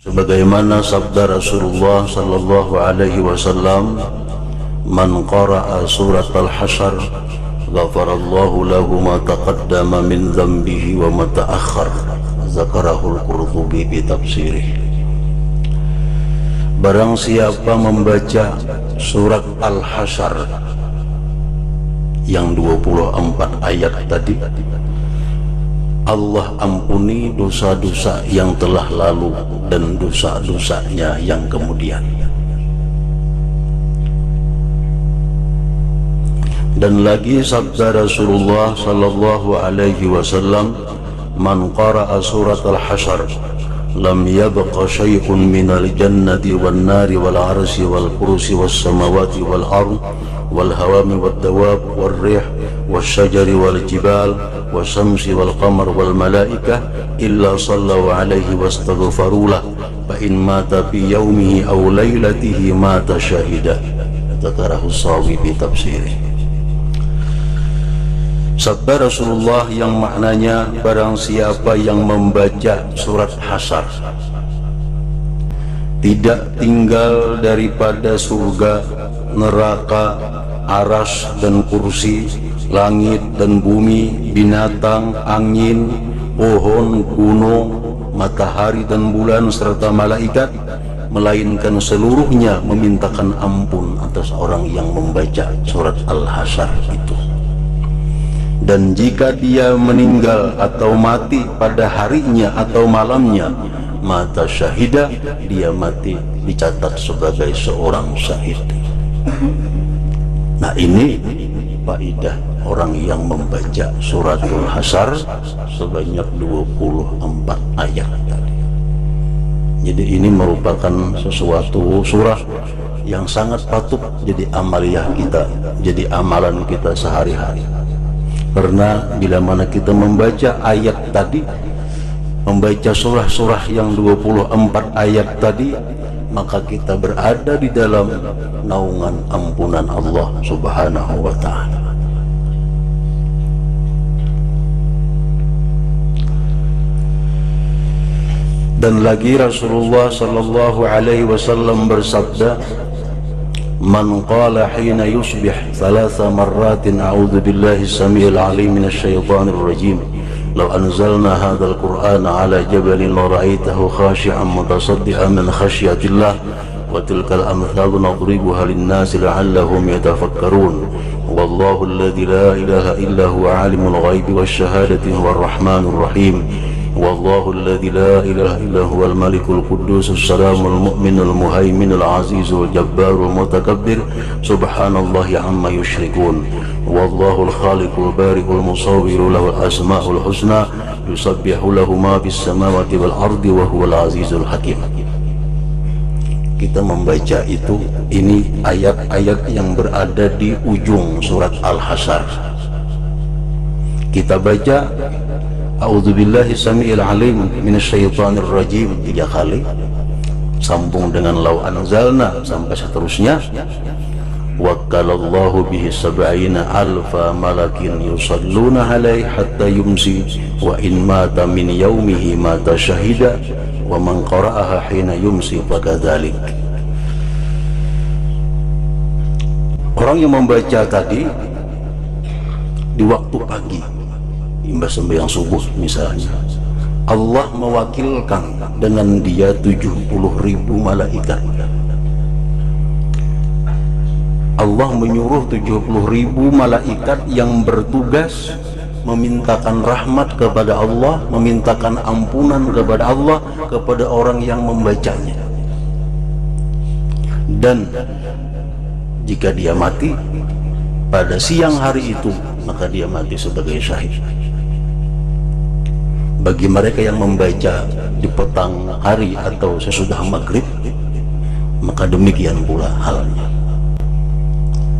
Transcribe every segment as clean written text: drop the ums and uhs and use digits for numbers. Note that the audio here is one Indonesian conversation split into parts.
Sebagaimana sabda Rasulullah sallallahu alaihi wasallam, "Man qara'a surat al-hasyr, ghafarallahu lahu ma taqaddama min dhanbihi wa ma ta'akhkhar." Zakarahul Qurtubi bi tafsirih. Barang siapa membaca surat al-hasyr yang 24 ayat tadi, Allah ampuni dosa-dosa yang telah lalu dan dosa-dosanya yang kemudian. Dan lagi sabda Rasulullah sallallahu alaihi wasallam, "Man qara'a surat al-hasyr lam yabqa syai'un minal jannati wan nari wal arsy wal kursi was samawati wal ard wal hawami wad dawab wal rih was syajari wal jibal was syamsi wal qamar wal malaikah illa sallu alaihi wastaghfirulah fa in mata fi yaumihi aw lailatihi mata syahida." Dzakarahu Shawi bi tafsirih. Sabda Rasulullah yang maknanya, barang siapa yang membaca surat Hasyr tidak tinggal daripada surga, neraka, aras dan kursi, langit dan bumi, binatang, angin, pohon, gunung, matahari dan bulan serta malaikat, melainkan seluruhnya memintakan ampun atas orang yang membaca surat Al-Hasyr itu. Dan jika dia meninggal atau mati pada harinya atau malamnya, mata syahida, dia mati dicatat sebagai seorang syahid. Nah, ini faidah orang yang membaca suratul Hasyr sebanyak 24 ayat tadi. Jadi ini merupakan sesuatu surah yang sangat patut jadi amaliyah kita, jadi amalan kita sehari-hari. Karena bila mana kita membaca ayat tadi, membaca surah-surah yang 24 ayat tadi, maka kita berada di dalam naungan ampunan Allah Subhanahu wa ta'ala. Dan lagi Rasulullah sallallahu alaihi wasallam bersabda, "Man qala hina yusbih thalatha marratin a'udzu billahi as-sami'il 'alim minasy syaithanir rajim law anzalna hadzal qur'ana 'ala jabalin la ra'aitahu khashi'an mutasaddian min khashyatillah wa tilkal amthalu nadribuha lin-nasi la'allahum yatafakkarun wallahu alladzi la ilaha illa huwa 'alimul ghaibi wasyahadati huwar rahmanur rahim والله الذي لا إله إلا هو الملك القدوس السلام المؤمن المهيمن العزيز الجبار المتكبر سبحان الله عما يشركون والله الخالق البارئ المصور له الأسماء الحسنى يسبح له ما في السماوات والأرض وهو العزيز الحكيم. Kita membaca itu, ini ayat-ayat yang berada di ujung surat Al-Hasyr. Kita baca A'udzubillahi sami'il alim minasyaitonir rajim 3 kali, sambung dengan law anzalna sampai seterusnya. Wakalallahu bihi sab'ina alfa malakin yusalluna alaihi hatta yumsi wa in mata min yaumihi mata syahida wa man qara'aha hina yumsi fakadzalik. Orang yang membaca tadi di waktu pagi, imbas sembahyang subuh misalnya, Allah mewakilkan dengan dia 70.000 malaikat. Allah menyuruh 70.000 malaikat yang bertugas memintakan rahmat kepada Allah, memintakan ampunan kepada Allah, kepada orang yang membacanya. Dan jika dia mati pada siang hari itu, maka dia mati sebagai syahid. Bagi mereka yang membaca di petang hari atau sesudah maghrib, maka demikian pula halnya.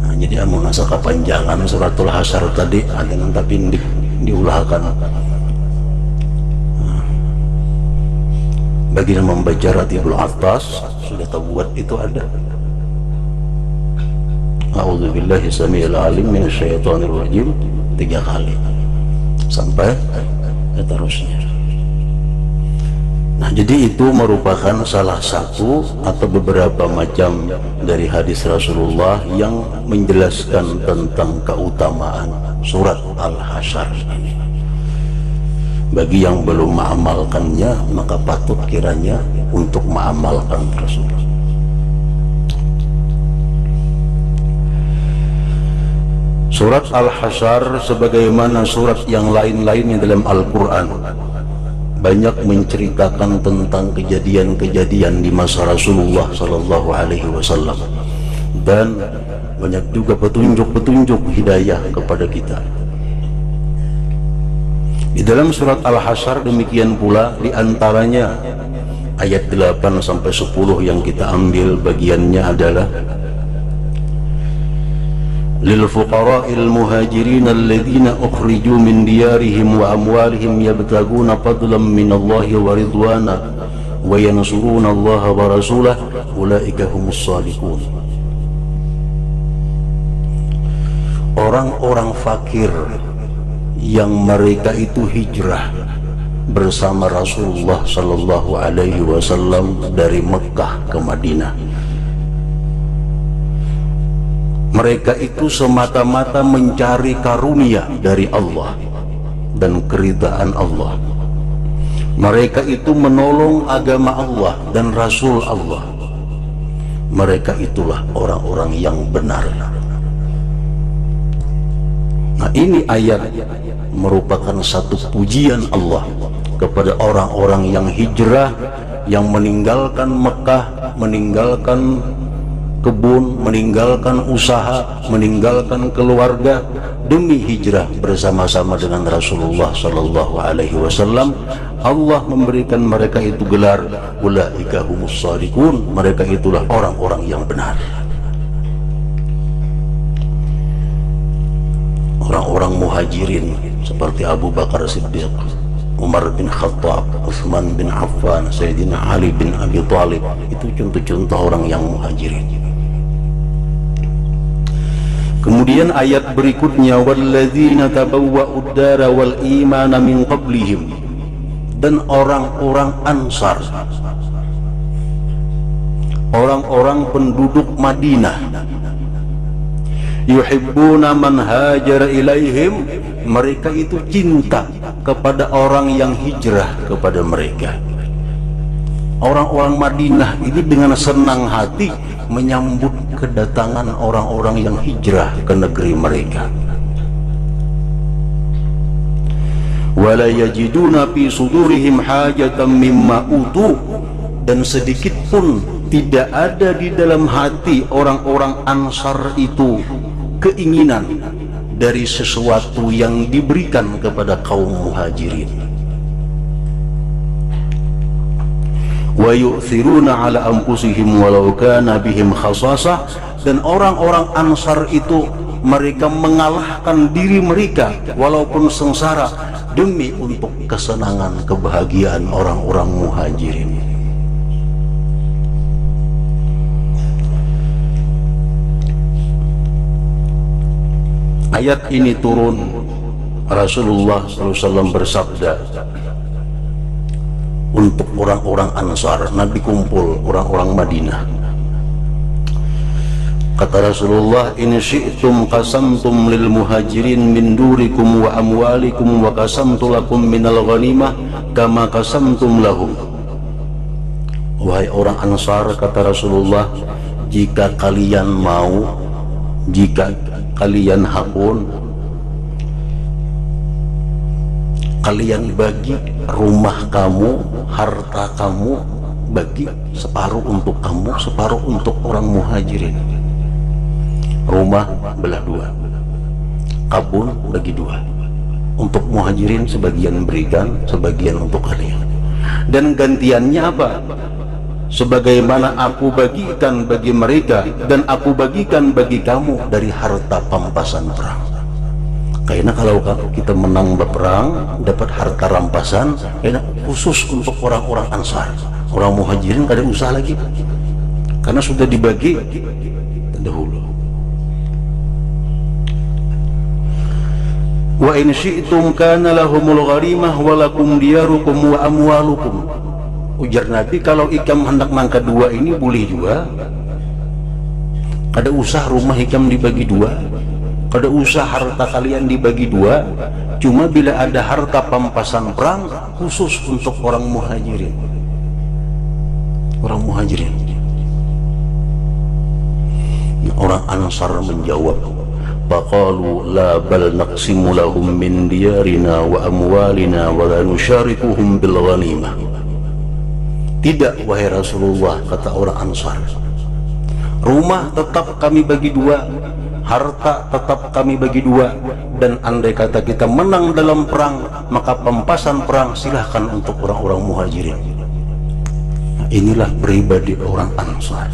Nah, jadi amun asa kepanjangan suratul Hasyr tadi akan tapi diulahkan. Nah, bagi yang membaca Ratibul Atas sudah tahu buat itu ada. A'udzubillahi samiil alim minasy syaithanir rajim 3 kali sampai seterusnya. Nah, jadi itu merupakan salah satu atau beberapa macam dari hadis Rasulullah yang menjelaskan tentang keutamaan surat Al-Hasyr ini. Bagi yang belum mengamalkannya, maka patut kiranya untuk mengamalkan tersebut. Surat Al-Hasyr sebagaimana surat yang lain-lainnya dalam Al-Quran banyak menceritakan tentang kejadian-kejadian di masa Rasulullah Sallallahu Alaihi Wasallam, dan banyak juga petunjuk-petunjuk hidayah kepada kita. Di dalam surat Al-Hasyr demikian pula, diantaranya ayat 8 sampai 10 yang kita ambil bagiannya adalah للفقراء المهاجرين الذين أخرجوا من ديارهم وأموالهم يبتغون فضلا من الله ورضوانا وينصرون الله ورسوله أولئك هم الصادقون. Orang-orang fakir yang mereka itu hijrah bersama Rasulullah Sallallahu Alaihi Wasallam dari Mekah ke Madinah. Mereka itu semata-mata mencari karunia dari Allah dan keridhaan Allah. Mereka itu menolong agama Allah dan Rasul Allah. Mereka itulah orang-orang yang benar. Nah, ini ayat merupakan satu pujian Allah kepada orang-orang yang hijrah, yang meninggalkan Mekah, meninggalkan kebun, meninggalkan usaha, meninggalkan keluarga demi hijrah bersama-sama dengan Rasulullah Sallallahu Alaihi Wasallam. Allah memberikan mereka itu gelar ulaika humus shadiqun, mereka itulah orang-orang yang benar. Orang-orang muhajirin seperti Abu Bakar Siddiq, Umar bin Khattab, Utsman bin Affan, Sayyidina Ali bin Abi Thalib, itu contoh-contoh orang yang muhajirin. Kemudian ayat berikutnya, walladzina tabawwa'ud dara wal imana min qablihim, dan orang-orang Ansar, orang-orang penduduk Madinah, yuhibbuna man hajara ilaihim, mereka itu cinta kepada orang yang hijrah kepada mereka. Orang-orang Madinah ini dengan senang hati menyambut kedatangan orang-orang yang hijrah ke negeri mereka. Wala yajiduna fi sudurihim hajatan mimma utu, dan sedikit pun tidak ada di dalam hati orang-orang Ansar itu keinginan dari sesuatu yang diberikan kepada kaum muhajirin. Wa yu'thiruna ala anfusihim walau kana bihim khasasah, dan orang-orang Ansar itu mereka mengalahkan diri mereka walaupun sengsara demi untuk kesenangan kebahagiaan orang-orang muhajirin. Ayat ini turun, Rasulullah SAW bersabda untuk orang-orang Ansar. Nabi kumpul orang-orang Madinah. Kata Rasulullah, in syi'tum qasamtum lil muhajirin min durikum wa amwalikum wa qasamtu lakum minal ghanimah kama qasamtum lahum. Wahai orang Ansar, kata Rasulullah, jika kalian mau, jika kalian hakun, kalian bagi rumah kamu, harta kamu, bagi separuh untuk kamu, separuh untuk orang muhajirin. Rumah belah dua, kabun bagi dua. Untuk muhajirin sebagian berikan, sebagian untuk kalian. Dan gantiannya apa? Sebagaimana aku bagikan bagi mereka dan aku bagikan bagi kamu dari harta pampasan perang. Karena kalau kita menang berperang, dapat harta rampasan, karena khusus untuk orang-orang Ansar. Orang muhajirin kada usah lagi, karena sudah dibagi dahulu. Wa in syi'tum kana lahumul gharimah wa lakum diyarukum wa amwalukum. Ujar Nabi, kalau ikam hendak mangkat dua ini boleh juga. Kada usah rumah ikam dibagi dua, kada usah harta kalian dibagi dua. Cuma bila ada harta pampasan perang khusus untuk orang muhajirin. Orang muhajirin. Orang Ansar menjawab, faqalu la bal naqsimu lahum min diyarina wa amwalina wa la nusyarikuhum bil ghanimah. Tidak wahai Rasulullah, kata orang Ansar, rumah tetap kami bagi dua, harta tetap kami bagi dua, dan andai kata kita menang dalam perang maka pampasan perang silahkan untuk orang-orang muhajirin. Nah, inilah pribadi orang Ansar.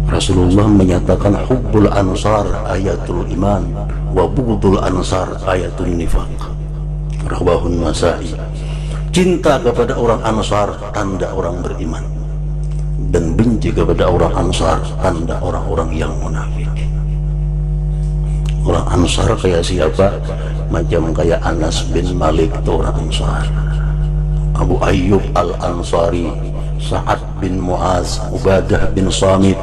Rasulullah menyatakan hubbul ansar ayatul iman wa bughdul ansar ayatul nifaq. Rawahun Nasa'i. Cinta kepada orang Ansar tanda orang beriman, dan benci kepada orang Ansar tanda orang-orang yang munafik. Orang Ansar kayak siapa? Macam kayak Anas bin Malik itu orang Ansar, Abu Ayyub al-Ansari, Sa'ad bin Mu'az, Ubadah bin Samit,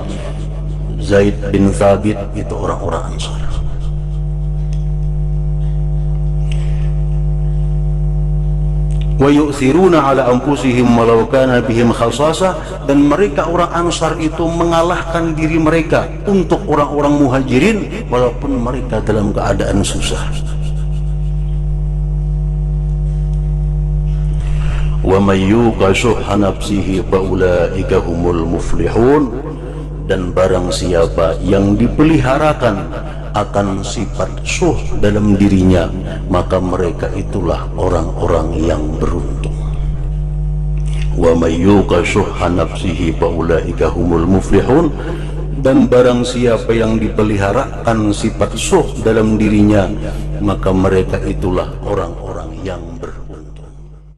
Zaid bin Thabit, itu orang-orang Ansar. Wa yu'thiruna ala anfusihim walau kana bihim khasasah, dan mereka orang Ansar itu mengalahkan diri mereka untuk orang-orang muhajirin walaupun mereka dalam keadaan susah. Wa may yuqa shuhha nafsihi fa ulaika humul muflihun, dan barang siapa yang dipeliharakan akan sifat syuh dalam dirinya maka mereka itulah orang-orang yang beruntung. Wa may yuqa shuhha nafsihi fa ulaika humul muflihun, dan barang siapa yang dipeliharakan sifat syuh dalam dirinya maka mereka itulah orang-orang yang beruntung.